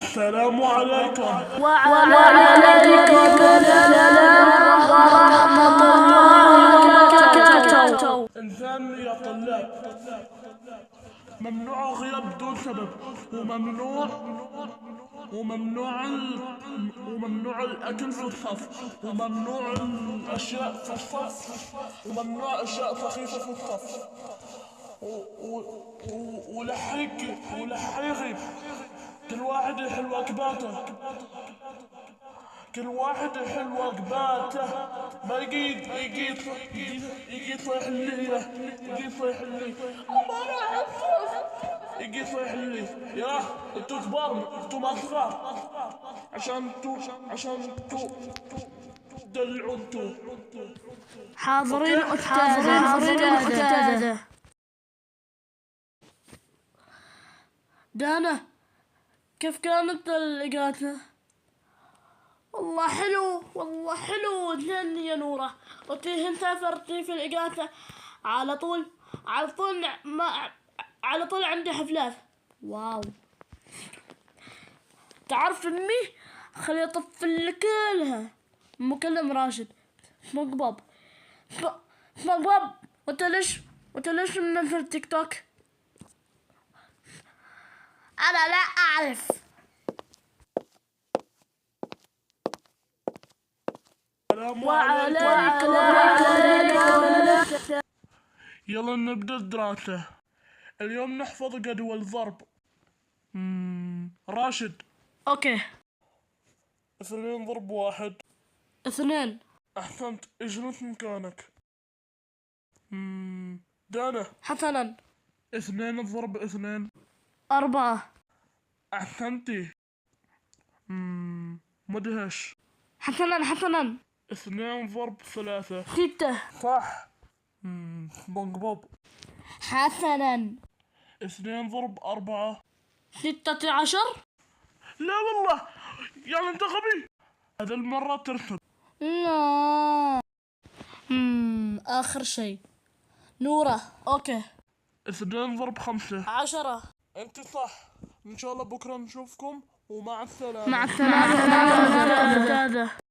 السلام عليكم. وعليكم السلام ورحمة الله وبركاته. إنسان يا طلاب، ممنوع الغياب بدون سبب، وممنوع الأكل في الصف، وممنوع الأشياء في الصف، وممنوع أشياء سخيفة في الصف، ولح يغيب. كل واحد يحل واجباته، ما يجي يصيح لي، يجي يصيح لي يا انتو كبار، انتو ما صغار، عشان انتو دلعوا انتو. حاضرين أستاذة. دانا، كيف كانت الإجازة؟ والله حلو جدا يا نورة. وتيه سافرتي في الإجازة على طول على طول عندي حفلات. واو، تعرف أمي خلي أطفل لك كلها. مكلم راشد اسمه قباب. وانت ليش منزل تيك توك؟ أنا لا أعرف. وعليكم السلام. يلا نبدأ الدراسة. اليوم نحفظ جدول ضرب. راشد، اوكي. 2 ضرب 1. 2. أحسنت، اجلس مكانك. دانا، حسنا. 2 ضرب 2. 4. أحسنتي. مدهش. حسنا. 2 ضرب 3. 6. صح. بوب. حسنا. 2 ضرب 4. 16. لا والله، يعني انت غبي. هذا المرة ترسل. لا. آخر شيء نورة. اوكي. 2 ضرب 5. 10. انت صح. ان شاء الله بكرة نشوفكم، ومع السلامة. مع السلامة.